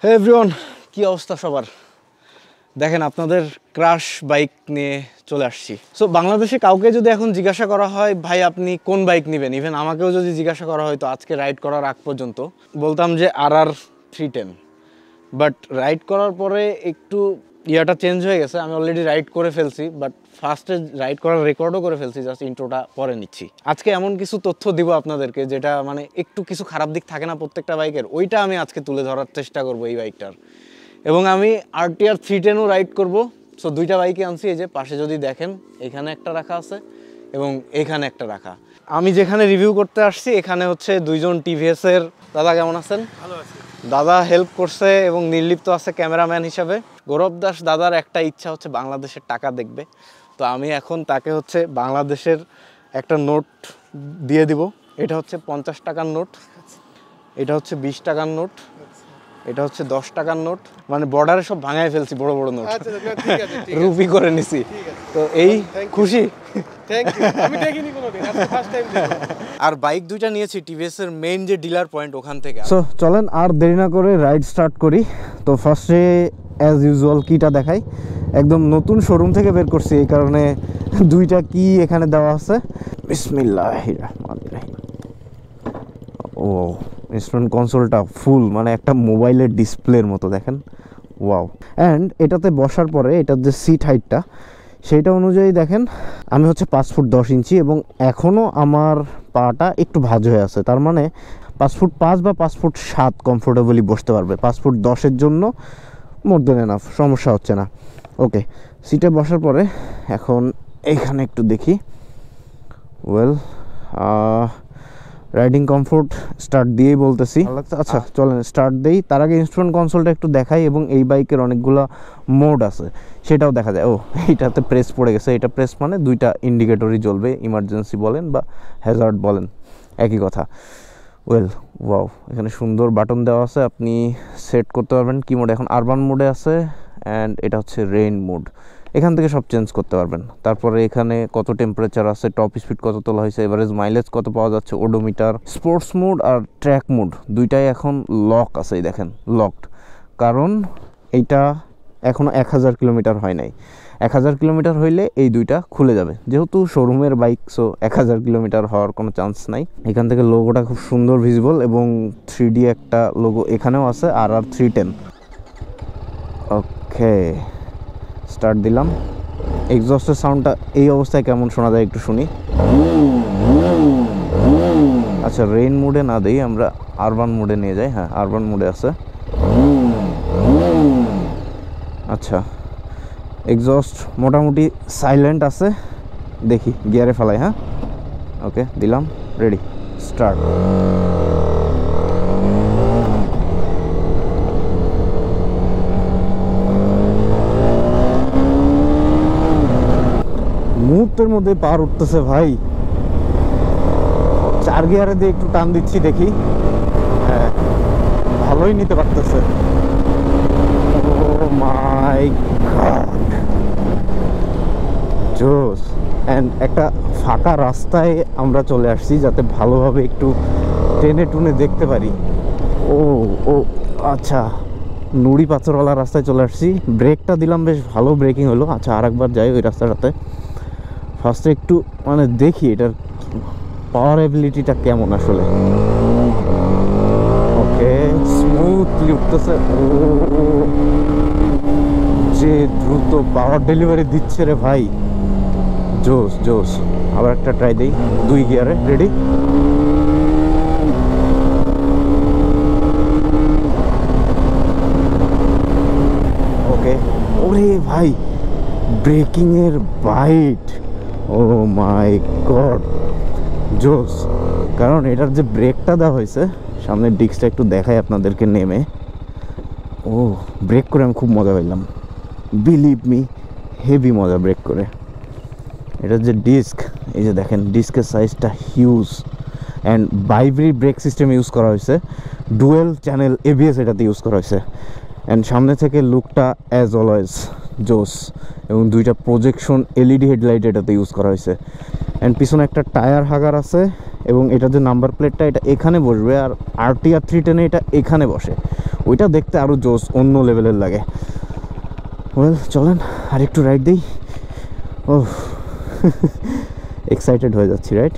হে everyone, কি অবস্থা সবার? দেখেন আপনাদের ক্রাশ বাইক নিয়ে চলে আসছি। সো বাংলাদেশে কাউকে যদি এখন জিজ্ঞাসা করা হয় ভাই আপনি কোন বাইক নেবেন, ইভেন আমাকেও যদি জিজ্ঞাসা করা হয় তো আজকে রাইড করার আগ পর্যন্ত বলতাম যে RR 310। বাট রাইড করার পরে একটু ইয়াটা চেঞ্জ হয়ে গেছে। আমি অলরেডি রাইড করে ফেলছি, বাট ফার্স্টে রাইড করার রেকর্ডও করে ফেলছি, জাস্ট ইন্ট্রোটা পরে নিচ্ছি। আজকে এমন কিছু তথ্য দিব আপনাদেরকে যেটা মানে একটু কিছু খারাপ দিক থাকে না প্রত্যেকটা বাইকের, ওইটা আমি আজকে তুলে ধরার চেষ্টা করবো এই বাইকটার। এবং আমি RTR 310ও রাইড করব। সো দুইটা বাইকই আনছি, এই যে পাশে যদি দেখেন এখানে একটা রাখা আছে এবং এখানে একটা রাখা। আমি যেখানে রিভিউ করতে আসছি এখানে হচ্ছে দুইজন TVS এর দাদা। কেমন আছেন? ভালো আছি দাদা হেল্প করছে এবং নির্লিপ্ত আছে ক্যামেরাম্যান হিসাবে। গৌরব দাস দাদার একটা ইচ্ছা হচ্ছে বাংলাদেশের টাকা দেখবে, তো আমি এখন তাকে হচ্ছে বাংলাদেশের একটা নোট দিয়ে দিব। এটা হচ্ছে 50 টাকার নোট, এটা হচ্ছে 20 টাকার নোট, এটা হচ্ছে 10 টাকার নোট। মানে বর্ডারে সব ভাঙায় ফেলছি বড় বড় নোট, রুপি করে নিছি। তো এই খুশি। আমি দেখিনি কোনোদিন, আজকে ফার্স্ট টাইম দেখব। আর বাইক দুইটা নিয়েছি TVS এর মেইন যে ডিলার পয়েন্ট ওখান থেকে। সো চলেন আর দেরি না করে রাইড স্টার্ট করি। তো ফার্স্টে অ্যাজ ইউজুয়াল কিটা দেখাই। একদম নতুন শোরুম থেকে বের করছি, এই কারণে দুইটা কি এখানে দেওয়া আছে। বিসমিল্লাহির রহমানির রহিম। ও ইনস্ট্রুমেন্ট কনসোলটা ফুল, মানে একটা মোবাইলের ডিসপ্লের মতো দেখেন। ওয়াও। অ্যান্ড এটাতে বসার পরে এটার যে সিট হাইটটা সেইটা অনুযায়ী দেখেন আমি হচ্ছে 5 ফুট 10 ইঞ্চি এবং এখনও আমার পাটা একটু ভাঁজ হয়ে আছে। তার মানে 5 ফুট 5 বা 5 ফুট 7 কমফোর্টেবলি বসতে পারবে। 5 ফুট 10-এর জন্য মোর দেন এনাফ, সমস্যা হচ্ছে না। ওকে, সিটে বসার পরে এখন এইখানে একটু দেখি। ওয়েল, রাইডিং কমফোর্ট স্টার্ট দিয়েই বলতেছি। আচ্ছা চলেন স্টার্ট দেই। তার আগে ইনস্ট্রুমেন্ট কনসোলটা একটু দেখাই এবং এই বাইকের অনেকগুলো মোড আছে সেটাও দেখা যায়। ও এইটাতে প্রেস পড়ে গেছে, এটা প্রেস মানে দুইটা ইন্ডিকেটরই জ্বলবে, ইমার্জেন্সি বলেন বা হ্যাজার্ড বলেন একই কথা। ওয়েল ওয়াও, এখানে সুন্দর বাটন দেওয়া আছে, আপনি সেট করতে পারবেন কি মোড। এখন আরবান মোডে আছে অ্যান্ড এটা হচ্ছে রেইন মোড, এখান থেকে সব চেঞ্জ করতে পারবেন। তারপরে এখানে কত টেম্পারেচার আছে, টপ স্পিড কত তোলা হয়েছে, এভারেজ মাইলেজ কত পাওয়া যাচ্ছে, ওডোমিটার। স্পোর্টস মোড আর ট্র্যাক মোড দুইটাই এখন লক আছে, এই দেখেন লকড, কারণ এইটা এখনও 1000 কিলোমিটার হয় নাই। 1000 কিলোমিটার হইলে এই দুইটা খুলে যাবে, যেহেতু শোরুমের বাইক, সো 1000 কিলোমিটার হওয়ার কোনো চান্স নাই। এখান থেকে লোগোটা খুব সুন্দর ভিজিবল এবং 3D একটা লোগো এখানেও আছে, RR 310। ওকে, স্টার্ট দিলাম। এক্সস্টের সাউন্ডটা এই অবস্থায় কেমন শোনা যায় একটু শুনি। আচ্ছা রেইন মোডে না দেই, আমরা আরবান মোডে নিয়ে যাই। হ্যাঁ আরবান মোডে আছে। আচ্ছা এক্সস্ট মোটামুটি সাইলেন্ট আছে, দেখি গিয়ারে ফেলাই। হ্যাঁ ওকে দিলাম, রেডি স্টার্ট। মুহূর্তের মধ্যে পার উঠতেছে ভাই। 4 গিয়ারে দিয়ে একটু টান দিচ্ছি, দেখি। হ্যাঁ ভালোই নিতে পারতেছে। ও মাই গড, জোস। অ্যান্ড একটা ফাঁকা রাস্তায় আমরা চলে আসছি যাতে ভালোভাবে একটু টেনে টুনে দেখতে পারি। ও ও আচ্ছা, নুড়ি পাথরওয়ালা রাস্তায় চলে আসছি। ব্রেকটা দিলাম, বেশ ভালো ব্রেকিং হলো। আচ্ছা আরেকবার যাই ওই রাস্তাটাতে। ফার্স্টে একটু মানে দেখি এটার পাওয়ার এবিলিটিটা কেমন আসলে। ওকে স্মুথলি উঠতেছে। ও যে দ্রুত পাওয়ার ডেলিভারি দিচ্ছে রে ভাই, জোস জোস। আবার একটা ট্রাই দেই 2 গিয়ারে, রেডি। ওকে, ওরে ভাই ব্রেকিং এর বাইট, ও মাই গড জোস। কারণ এটার যে ব্রেকটা দেওয়া হয়েছে, সামনের ডিস্কটা একটু দেখাই আপনাদেরকে নেমে। ও ব্রেক করে আমি খুব মজা পেলাম, বিলিভ মি, হেভি মজা ব্রেক করে। এটার যে ডিস্ক, এই যে দেখেন ডিস্কের সাইজটা huge and ByBre brake system use করা হয়েছে। ডুয়েল চ্যানেল ABS এটাতে ইউজ করা হয়েছে। অ্যান্ড সামনে থেকে লুকটা অ্যাজ অলওয়েজ জোস এবং দুইটা প্রজেকশন LED হেডলাইট এটাতে ইউজ করা হয়েছে। অ্যান্ড পিছনে একটা টায়ার হাগার আছে এবং এটা যে নাম্বার প্লেটটা এটা এখানে বসবে, আর RTR 310 এটা এখানে বসে। ওইটা দেখতে আরও জোস, অন্য লেভেলের লাগে। ওয়েল চলেন আর একটু রাইড দিই। ও এক্সাইটেড হয়ে যাচ্ছি, রাইট?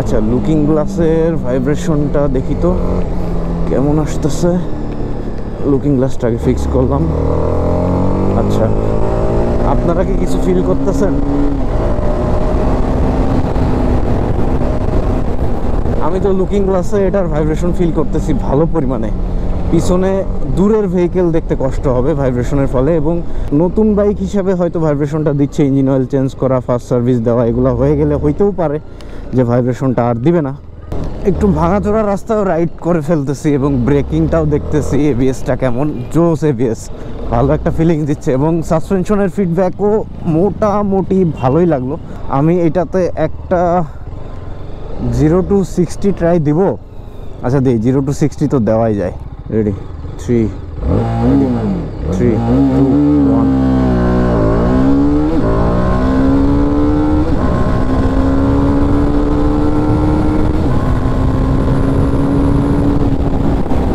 আচ্ছা, লুকিং গ্লাসের ভাইব্রেশনটা দেখি তো কেমন আসতেছে। লুকিং গ্লাসটাকে ফিক্স করলাম। আচ্ছা, আপনারা কি কিছু ফিল করতেছেন? আমি তো লুকিং গ্লাসে এটার ভাইব্রেশন ফিল করতেছি ভালো পরিমাণে। পিছনে দূরের ভেহিকেল দেখতে কষ্ট হবে ভাইব্রেশনের ফলে, এবং নতুন বাইক হিসাবে হয়তো ভাইব্রেশনটা দিচ্ছে। ইঞ্জিন অয়েল চেঞ্জ করা, ফার্স্ট সার্ভিস দেওয়া, এগুলো হয়ে গেলে হইতেও পারে যে ভাইব্রেশনটা আর দিবে না। একটু ভাঙাচোরা রাস্তাও রাইড করে ফেলতেছি এবং ব্রেকিংটাও দেখতেছি। এবিএসটা কেমন জোস, এবিএস ভালো একটা ফিলিং দিচ্ছে, এবং সাসপেনশনের ফিডব্যাকও মোটামুটি ভালোই লাগলো। আমি এটাতে একটা 0 to 60 ট্রাই দিব। আচ্ছা দিই, 0 to 60 তো দেওয়াই যায়। রেডি, 3 2 1।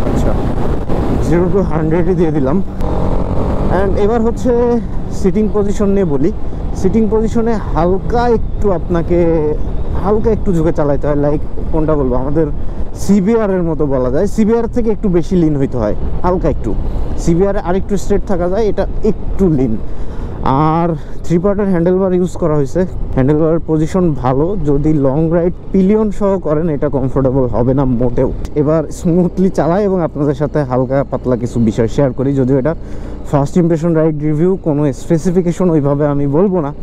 আচ্ছা, 0 to 100 দিয়ে দিলাম। অ্যান্ড এবার হচ্ছে সিটিং পজিশন নিয়ে বলি। সিটিং পজিশনে হালকা একটু ঝুঁকে চালাইতে হয়। লাইক কোনটা বলবো, আমাদের সিবিআর এর মতো বলা যায়। সিবিআর থেকে একটু বেশি লিন হইতে হয়, হালকা একটু। সিবিআর আর একটু স্ট্রেট থাকা যায়, এটা একটু লিন। আর 3 পার্টের হ্যান্ডেলবার ইউজ করা হয়েছে। হ্যান্ডেলবারের পজিশন ভালো। যদি লং রাইড পিলিয়ন সহ করেন এটা কমফোর্টেবল হবে না মোটেও। এবার স্মুথলি চালাই এবং আপনাদের সাথে হালকা পাতলা কিছু বিষয় শেয়ার করি। যদিও এটা ফার্স্ট ইমপ্রেশন রাইড রিভিউ, কোনো স্পেসিফিকেশন ওইভাবে আমি বলবো না।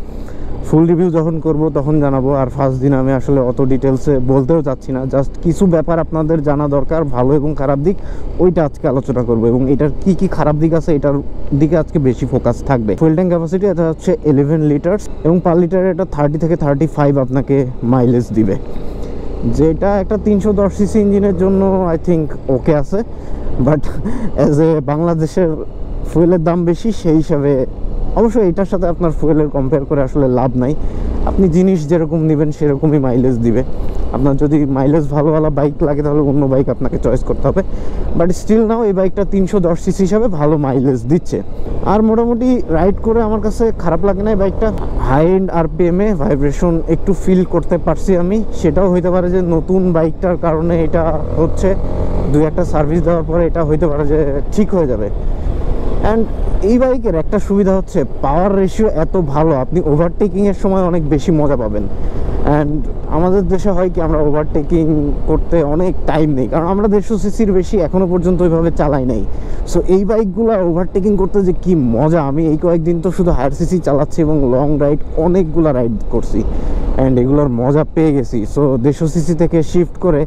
ফুল রিভিউ যখন করব তখন জানাবো। আর ফার্স্ট দিন আমি আসলে অত ডিটেলসে বলতেও চাচ্ছি না। জাস্ট কিছু ব্যাপার আপনাদের জানা দরকার, ভালো এবং খারাপ দিক, ওইটা আজকে আলোচনা করবো। এবং এটার কি কি খারাপ দিক আছে এটার দিকে আজকে বেশি ফোকাস থাকবে। ফুয়েল ট্যাঙ্ক ক্যাপাসিটি এটা হচ্ছে 11 লিটার্স, এবং পার লিটারে এটা 30 থেকে 35 আপনাকে মাইলেজ দিবে, যেটা একটা 310 সিসি ইঞ্জিনের জন্য আই থিঙ্ক ওকে আছে। বাট অ্যাজ এ বাংলাদেশের ফুয়েলের দাম বেশি, সেই হিসাবে অবশ্যই এটার সাথে আপনার ফুয়েলের কম্পেয়ার করে আসলে লাভ নাই। আপনি জিনিস যেরকম নেবেন সেরকমই মাইলেজ দিবে। আপনার যদি মাইলেজ ভালো বাইক লাগে তাহলে অন্য বাইক আপনাকে চয়েস করতে হবে। বাট স্টিল নাও এই বাইকটা 310 সিসি হিসাবে ভালো মাইলেজ দিচ্ছে। আর মোটামুটি রাইড করে আমার কাছে খারাপ লাগে না। এই বাইকটা হাই এন্ড আরপিএমে ভাইব্রেশন একটু ফিল করতে পারছি আমি। সেটাও হইতে পারে যে নতুন বাইকটার কারণে এটা হচ্ছে, 2-1টা সার্ভিস দেওয়ার পরে এটা হইতে পারে যে ঠিক হয়ে যাবে। অ্যান্ড এই বাইকের একটা সুবিধা হচ্ছে পাওয়ার রেশিও এত ভালো, আপনি ওভারটেকিংয়ের সময় অনেক বেশি মজা পাবেন। অ্যান্ড আমাদের দেশে হয় কি, আমরা ওভারটেকিং করতে অনেক টাইম নেই, কারণ আমরা 150 সিসির বেশি এখনও পর্যন্ত ওইভাবে চালাই নাই। সো এই বাইকগুলো ওভারটেকিং করতে যে কি মজা, আমি এই কয়েকদিন তো শুধু হায়ার সিসি চালাচ্ছি এবং লং রাইড অনেকগুলো রাইড করছি, অ্যান্ড এগুলোর মজা পেয়ে গেছি। সো 150 সিসি থেকে শিফট করে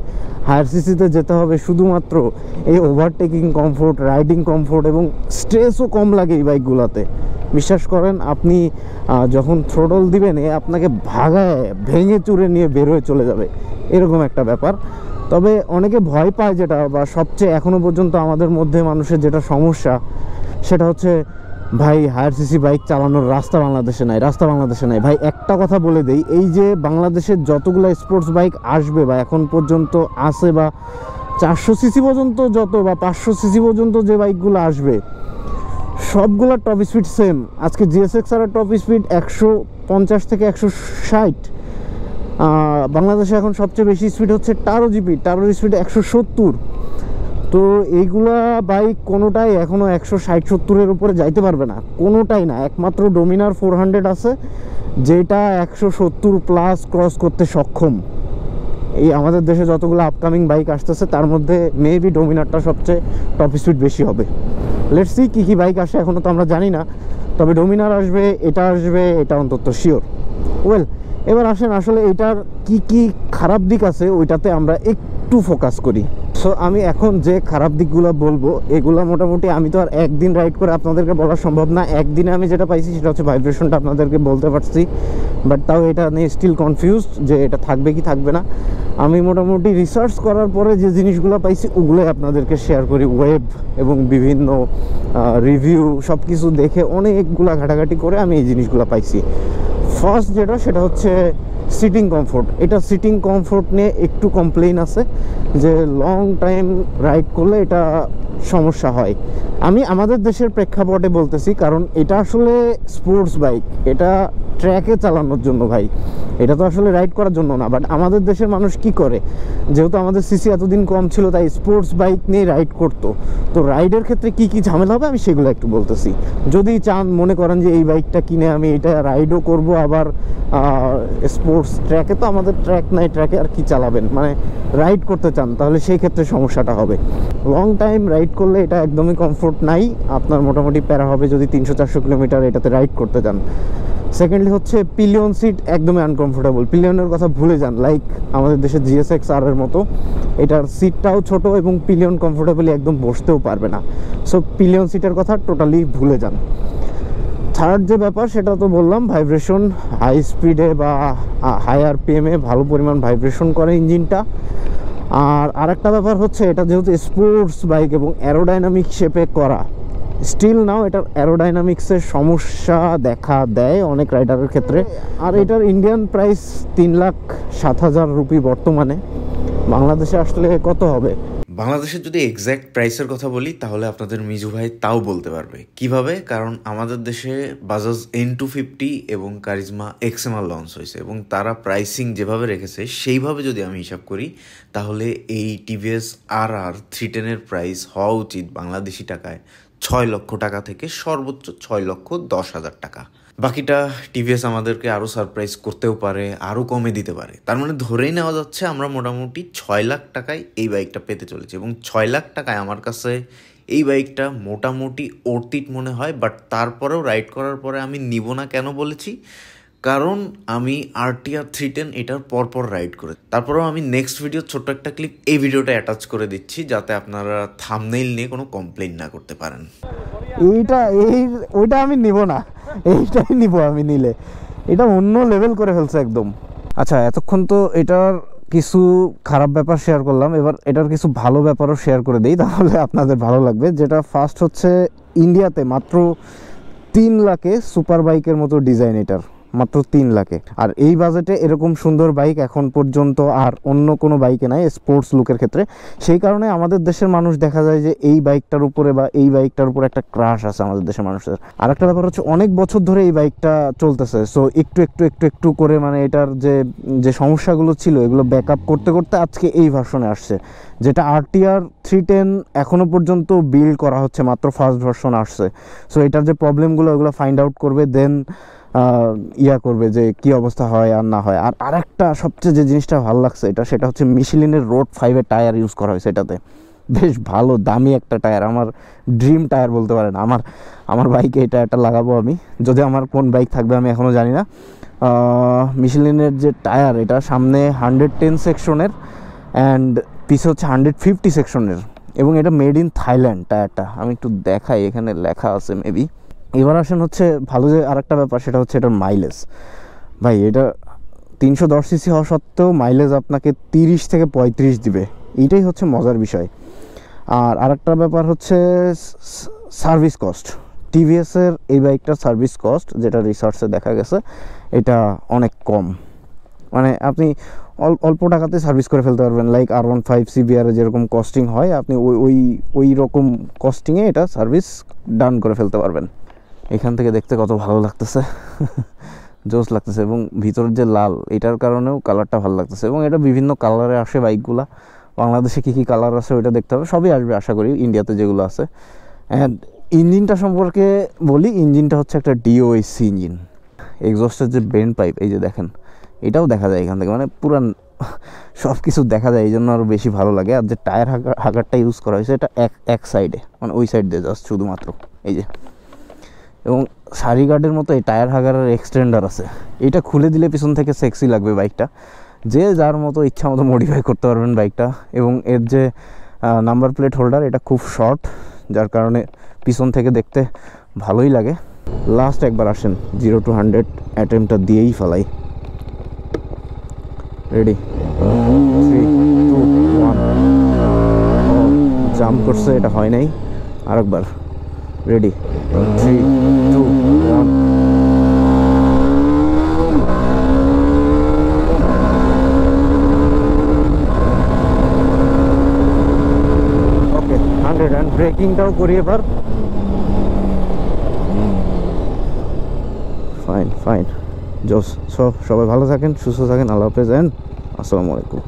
হায়ার সিসিতে যেতে হবে শুধুমাত্র এই ওভারটেকিং কমফোর্ট, রাইডিং কমফোর্ট, এবং স্ট্রেসও কম লাগে এই বাইকগুলোতে। বিশ্বাস করেন, আপনি যখন থ্রোটল দিবেন আপনাকে ভাগায় ভেঙে চুরে নিয়ে বের হয়ে চলে যাবে, এরকম একটা ব্যাপার। তবে অনেকে ভয় পায়, যেটা বা সবচেয়ে এখনও পর্যন্ত আমাদের মধ্যে মানুষের যেটা সমস্যা, সেটা হচ্ছে ভাই হায়ার সিসি বাইক চালানোর রাস্তা বাংলাদেশে নাই। ভাই একটা কথা বলে দেই, এই যে বাংলাদেশের যতগুলো স্পোর্টস বাইক আসবে বা এখন পর্যন্ত আসে, বা 400 সিসি পর্যন্ত যত, বা 500 সিসি পর্যন্ত যে বাইকগুলো আসবে, সবগুলোর টপ স্পিড সেম। আজকে জিএসএক্স আর টপ স্পিড 150 থেকে 160। বাংলাদেশে এখন সবচেয়ে বেশি স্পিড হচ্ছে টারো জিপি, টারোর স্পিড 170। তো এইগুলা বাইক কোনোটাই এখনও 160-70-এর উপরে যাইতে পারবে না, কোনোটাই না। একমাত্র ডোমিনার 400 আছে, যেটা 170 প্লাস ক্রস করতে সক্ষম। এই আমাদের দেশে যতগুলো আপকামিং বাইক আসতেছে তার মধ্যে মেবি ডোমিনারটা সবচেয়ে টপ স্পিড বেশি হবে। লেটস সি কী বাইক আসে, এখনও তো আমরা জানি না। তবে ডোমিনার আসবে, এটা অন্তত শিওর। ওয়েল, এবার আসেন আসলে এটার কি খারাপ দিক আছে ওইটাতে আমরা একটু ফোকাস করি। সো আমি এখন যে খারাপ দিকগুলো বলবো, এগুলো মোটামুটি আমি তো আর একদিন রাইড করে আপনাদেরকে বলা সম্ভব না। একদিনে আমি যেটা পাইছি সেটা হচ্ছে ভাইব্রেশনটা আপনাদেরকে বলতে পারছি, বাট তাও এটা নিয়ে স্টিল কনফিউজড যে এটা থাকবে কি থাকবে না। আমি মোটামুটি রিসার্চ করার পরে যে জিনিসগুলো পাইছি ওগুলোই আপনাদেরকে শেয়ার করি। ওয়েব এবং বিভিন্ন রিভিউ সব কিছু দেখে অনেকগুলা ঘাটাঘাটি করে আমি এই জিনিসগুলো পাইছি। ফার্স্ট যেটা সেটা হচ্ছে সিটিং কমফোর্ট। এটা সিটিং কমফোর্ট নিয়ে একটু কমপ্লেইন আছে যে লং টাইম রাইড করলে এটা সমস্যা হয়। আমি আমাদের দেশের প্রেক্ষাপটে বলতেছি, কারণ এটা আসলে স্পোর্টস বাইক, এটা ট্র্যাকে চালানোর জন্য ভাই, এটা তো আসলে রাইড করার জন্য না। বাট আমাদের দেশের মানুষ কি করে, যেহেতু আমাদের সিসি এতদিন কম ছিল তাই স্পোর্টস বাইক নিয়ে রাইড করতো। তো রাইডের ক্ষেত্রে কি কি ঝামেলা হবে আমি সেগুলো একটু বলতেছি। যদি চান মনে করেন যে এই বাইকটা কিনে আমি এটা রাইডও করব, আবার স্পোর্টস ট্র্যাকে, তো আমাদের ট্র্যাক নাই, ট্র্যাকে আর কি চালাবেন, মানে রাইড করতে চান, তাহলে সেই ক্ষেত্রে সমস্যাটা হবে। লং টাইম রাইড করলে এটা একদমই কমফোর্ট নাই, আপনার মোটামুটি প্যারা হবে যদি 300-400 কিলোমিটার এটাতে রাইড করতে চান। সেকেন্ডলি হচ্ছে পিলিয়ন সিট একদমই আনকমফোর্টেবল, পিলিয়নের কথা ভুলে যান। লাইক আমাদের দেশে GSX-R এর মতো এটার সিটটাও ছোট এবং পিলিয়ন কমফোর্টেবলি একদম বসতেও পারবে না। সো পিলিয়ন সিটের কথা টোটালি ভুলে যান। থার্ড যে ব্যাপার সেটা তো বললাম, ভাইব্রেশন হাই স্পিডে বা হাই RPM-এ ভালো পরিমাণ ভাইব্রেশন করে ইঞ্জিনটা। আর আরেকটা ব্যাপার হচ্ছে এটা যেহেতু স্পোর্টস বাইক এবং অ্যারোডাইনামিক শেপে করা, স্টিল নাও এটার অ্যারোডাইনামিক্সের সমস্যা দেখা দেয় অনেক রাইডারের ক্ষেত্রে। আর এটার ইন্ডিয়ান প্রাইস 3,07,000 রুপি বর্তমানে, বাংলাদেশে আসলে কত হবে? বাংলাদেশের যদি এক্স্যাক্ট প্রাইসের কথা বলি তাহলে আপনাদের মিজু ভাই তাও বলতে পারবে। কিভাবে? কারণ আমাদের দেশে বাজাজ N250 এবং কারিজমা XMR লঞ্চ হয়েছে এবং তারা প্রাইসিং যেভাবে রেখেছে সেইভাবে যদি আমি হিসাব করি তাহলে এই TVS RR 310-এর প্রাইস হওয়া উচিত বাংলাদেশি টাকায় 6 লক্ষ টাকা থেকে সর্বোচ্চ 6,10,000 টাকা। বাকিটা টিভিএস আমাদেরকে আরও সারপ্রাইজ করতেও পারে, আরও কমে দিতে পারে। তার মানে ধরেই নেওয়া যাচ্ছে আমরা মোটামুটি 6 লাখ টাকায় এই বাইকটা পেতে চলেছি এবং 6 লাখ টাকায় আমার কাছে এই বাইকটা মোটামুটি অর্থিত মনে হয়। বাট তারপরেও রাইড করার পরে আমি নিব না। কেন বলেছি? কারণ আমি RTR 310 এটার পরপর রাইড করে, তারপরেও আমি নেক্সট ভিডিও ছোট্ট একটা ক্লিপ এই ভিডিওটা অ্যাটাচ করে দিচ্ছি যাতে আপনারা থাম্বনেইল নিয়ে কোনো কমপ্লেইন না করতে পারেন। ওইটা আমি নিব না, এইটাই নিব আমি নিলে। এটা অন্য লেভেল করে ফেলছে একদম। আচ্ছা, এতক্ষণ তো এটার কিছু খারাপ ব্যাপার শেয়ার করলাম, এবার এটার কিছু ভালো ব্যাপারও শেয়ার করে দিই, তাহলে আপনাদের ভালো লাগবে। যেটা ফার্স্ট হচ্ছে ইন্ডিয়াতে মাত্র 3 লাখে সুপার বাইকের মতো ডিজাইন, এটার মাত্র 3 লাখে। আর এই বাজেটে এরকম সুন্দর বাইক এখন পর্যন্ত আর অন্য কোনো বাইকে নাই স্পোর্টস লুকের ক্ষেত্রে। সেই কারণে আমাদের দেশের মানুষ দেখা যায় যে এই বাইকটার উপরে বা এই বাইকটার উপরে একটা ক্রাশ আছে আমাদের দেশের মানুষের। আর একটা ব্যাপার হচ্ছে অনেক বছর ধরে এই বাইকটা চলতেছে, সো একটু একটু একটু একটু করে মানে এটার যে সমস্যাগুলো ছিল এগুলো ব্যাকআপ করতে করতে আজকে এই ভার্সনে আসছে, যেটা RTR 310 এখনও পর্যন্ত বিল্ড করা হচ্ছে, মাত্র ফার্স্ট ভার্সন আসছে। সো এটার যে প্রবলেমগুলো ওগুলো ফাইন্ড আউট করবে, দেন করবে যে কি অবস্থা হয় আর না হয়। আর আরেকটা সবচেয়ে যে জিনিসটা ভালো লাগছে সেটা হচ্ছে মিশেলিনের রোড 5-এর টায়ার ইউজ করা হয়েছে এটাতে। বেশ ভালো দামি একটা টায়ার, আমার ড্রিম টায়ার বলতে পারেন। আমার বাইকে এই টায়ারটা লাগাবো আমি, যদি আমার কোন বাইক থাকবে আমি এখনও জানি না। মিশেলিনের যে টায়ার, এটা সামনে 110 সেকশনের অ্যান্ড পিছে হচ্ছে 150 সেকশনের, এবং এটা মেড ইন থাইল্যান্ড টায়ারটা। আমি একটু দেখাই, এখানে লেখা আছে মেবি। এবার আসেন হচ্ছে ভালো যে আরেকটা ব্যাপার, সেটা হচ্ছে এটার মাইলেজ। ভাই এটা 310 সিসি হওয়া সত্ত্বেও মাইলেজ আপনাকে 30 থেকে 35 দিবে, এইটাই হচ্ছে মজার বিষয়। আর আরেকটা ব্যাপার হচ্ছে সার্ভিস কস্ট। টিভিএসের এই বাইকটার সার্ভিস কস্ট যেটা রিসার্চে দেখা গেছে এটা অনেক কম, মানে আপনি অল্প টাকাতে সার্ভিস করে ফেলতে পারবেন। লাইক R15 CBR যেরকম কস্টিং হয়, আপনি ওই রকম কস্টিংয়ে এটা সার্ভিস ডান করে ফেলতে পারবেন। এখান থেকে দেখতে কত ভালো লাগতেছে, জোস লাগতেছে, এবং ভিতরের যে লাল এটার কারণেও কালারটা ভালো লাগতেছে। এবং এটা বিভিন্ন কালারে আসে বাইকগুলা, বাংলাদেশে কী কী কালার আছে ওইটা দেখতে হবে, সবই আসবে আশা করি ইন্ডিয়াতে যেগুলো আছে। অ্যান্ড ইঞ্জিনটা সম্পর্কে বলি, ইঞ্জিনটা হচ্ছে একটা DOHC ইঞ্জিন। এক্সস্টের যে বেন্ড পাইপ এই যে দেখেন, এটাও দেখা যায় এখান থেকে, মানে পুরান সব কিছু দেখা যায়, এই জন্য আরও বেশি ভালো লাগে। আর যে টায়ার হাগারটা ইউজ করা হয়েছে এটা এক সাইডে, মানে ওই সাইড দিয়ে জাস্ট শুধুমাত্র এই যে, এবং সারি গার্ডের মতো এই টায়ার হাগারের এক্সটেন্ডার আছে। এটা খুলে দিলে পিছন থেকে সেক্সি লাগবে বাইকটা, যে যার মতো ইচ্ছা মতো মডিফাই করতে পারবেন বাইকটা। এবং এর যে নাম্বার প্লেট হোল্ডার এটা খুব শর্ট, যার কারণে পিছন থেকে দেখতে ভালোই লাগে। লাস্ট একবার আসেন 0 to 100 অ্যাটেম্পটা দিয়েই ফেলাই। রেডি, 3, 2, 1। জাম্প করছে, এটা হয় নাই। আরেকবার, রেডি, 3, 2, 1। কমপ্লিট অ্যান্ড ব্রেকিংটাও করি এবার। ফাইন ফাইন জোস। সবাই ভালো থাকেন, সুস্থ থাকেন। আল্লাহ হাফেজ অ্যান্ড আসসালামু আলাইকুম।